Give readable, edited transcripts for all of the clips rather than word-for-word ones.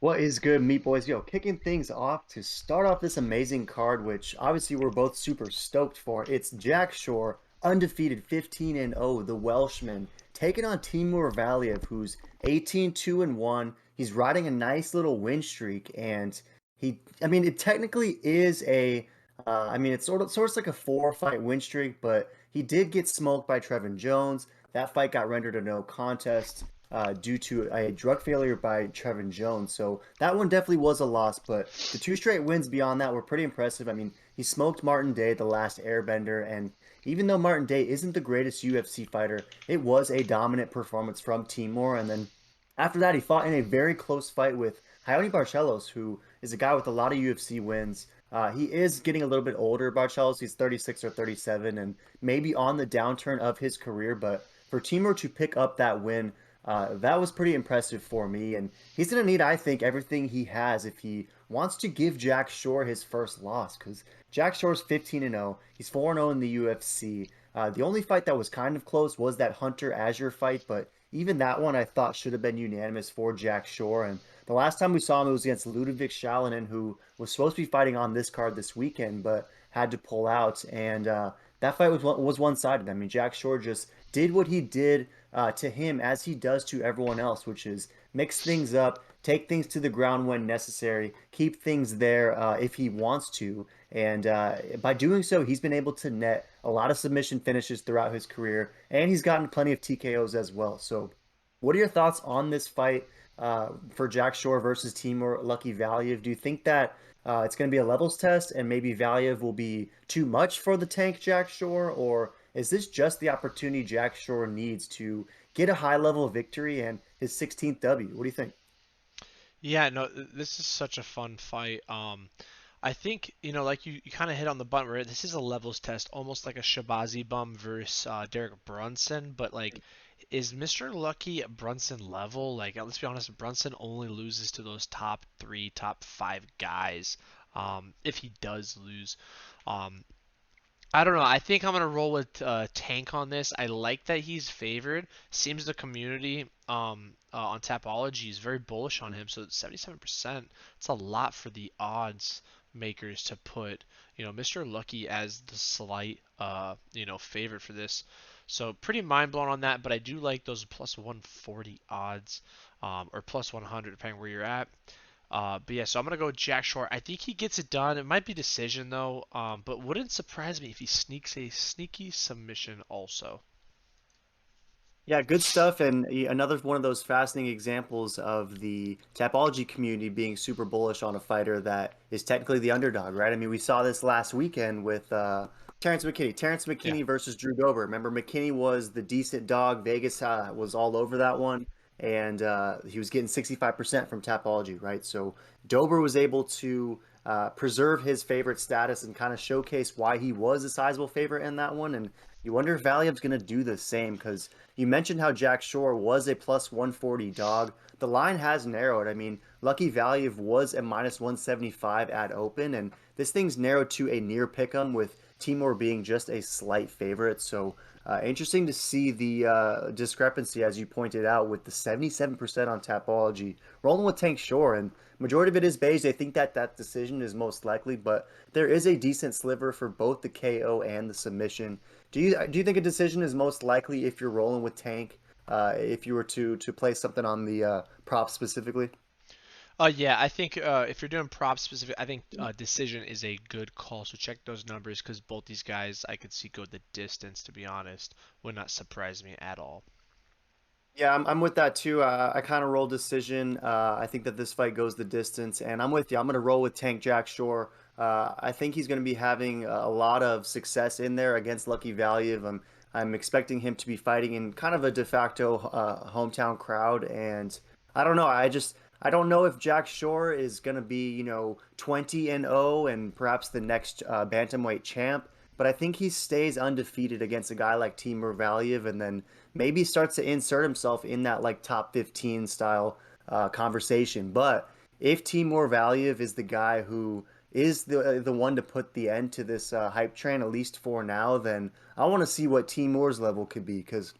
What is good, Meat Boys? Yo, kicking things off to start off this amazing card, which obviously we're both super stoked for. It's Jack Shore, undefeated 15-0, the Welshman, taking on Timur Valiev, who's 18-2-1. He's riding a nice little win streak, and I mean, it technically is I mean, it's sort of like a four-fight win streak, but he did get smoked by Trevin Jones. That fight got rendered a no contest due to a drug failure by Trevin Jones. So that one definitely was a loss, but the two straight wins beyond that were pretty impressive. I mean, he smoked Martin Day, the last airbender, and even though Martin Day isn't the greatest UFC fighter, it was a dominant performance from Timur. And then after that, he fought in a very close fight with Raoni Barcelos, who is a guy with a lot of UFC wins. He is getting a little bit older, Barcelos. He's 36 or 37 and maybe on the downturn of his career. But for Timur to pick up that win, that was pretty impressive for me. And he's going to need, I think, everything he has if he wants to give Jack Shore his first loss. Because Jack Shore's 15-0. He's 4-0 in the UFC. The only fight that was kind of close was that Hunter Azure fight, but even that one I thought should have been unanimous for Jack Shore. And the last time we saw him, it was against Ludovic Shalinin, who was supposed to be fighting on this card this weekend, but had to pull out. And that fight was one-sided. I mean, Jack Shore just did what he did to him as he does to everyone else, which is mix things up, take things to the ground when necessary, keep things there if he wants to. And by doing so, he's been able to net a lot of submission finishes throughout his career, and he's gotten plenty of TKOs as well. So, what are your thoughts on this fight for Jack Shore versus Timur Lucky Valiev? Do you think that it's going to be a levels test and maybe Valiev will be too much for the tank Jack Shore, or is this just the opportunity Jack Shore needs to get a high level victory and his 16th W? What do you think? Yeah, no, this is such a fun fight. I think, like you kind of hit on the button where this is a levels test, almost like a Shabazi bum versus Derek Brunson, but like, is Mr. Lucky Brunson level? Like, let's be honest, Brunson only loses to those top three, top five guys, if he does lose. Um, I don't know. I think I'm gonna roll with Tank on this. I like that he's favored. Seems the community on Tapology is very bullish on him. So 77%. It's a lot for the odds makers to put Mr. Lucky as the slight favorite for this. So pretty mind blown on that. But I do like those plus 140 odds or plus 100 depending where you're at. But yeah, so I'm gonna go with Jack Shore. I think he gets it done. It might be decision though, but wouldn't surprise me if he sneaks a sneaky submission also. Yeah, good stuff. And another one of those fascinating examples of the Tapology community being super bullish on a fighter that is technically the underdog, right? I mean, we saw this last weekend with Terrence McKinney. Terrence Yeah. McKinney versus Drew Dober. Remember, McKinney was the decent dog. Vegas was all over that one. And he was getting 65% from Tapology, right? So Dober was able to preserve his favorite status and kind of showcase why he was a sizable favorite in that one. And you wonder if Valiev's going to do the same because you mentioned how Jack Shore was a plus 140 dog. The line has narrowed. I mean, Lucky Valiev was a minus 175 at open, and this thing's narrowed to a near pick'em with Timur being just a slight favorite. So interesting to see the discrepancy, as you pointed out, with the 77% on Tapology. Rolling with Tank Shore, and majority of it is beige. They think that that decision is most likely, but there is a decent sliver for both the KO and the submission. Do you think a decision is most likely if you're rolling with Tank? If you were to play something on the prop specifically? Yeah, I think if you're doing prop specific, I think decision is a good call. So check those numbers because both these guys I could see go the distance. To be honest, would not surprise me at all. Yeah, I'm with that too. I kind of roll decision. I think that this fight goes the distance, and I'm with you. I'm going to roll with Tank Jack Shore. I think he's going to be having a lot of success in there against Lucky Valiev. I'm expecting him to be fighting in kind of a de facto hometown crowd, and I don't know. I don't know if Jack Shore is going to be 20-0 and perhaps the next bantamweight champ. But I think he stays undefeated against a guy like Timur Valiev, and then maybe starts to insert himself in that like top 15 style conversation. But if Timur Valiev is the guy who is the one to put the end to this hype train, at least for now, then I want to see what Timur's level could be because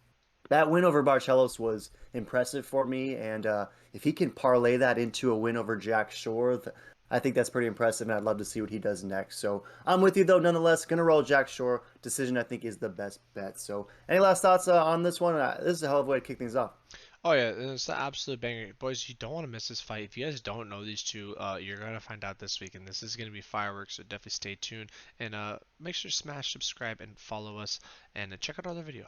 that win over Barcelos was impressive for me, and if he can parlay that into a win over Jack Shore, I think that's pretty impressive, and I'd love to see what he does next. So I'm with you though, nonetheless. Gonna roll Jack Shore. Decision I think is the best bet. So any last thoughts on this one? This is a hell of a way to kick things off. Oh yeah, it's an absolute banger, boys. You don't want to miss this fight. If you guys don't know these two, you're gonna find out this week, and this is gonna be fireworks. So definitely stay tuned and make sure to smash subscribe and follow us, and check out our other video.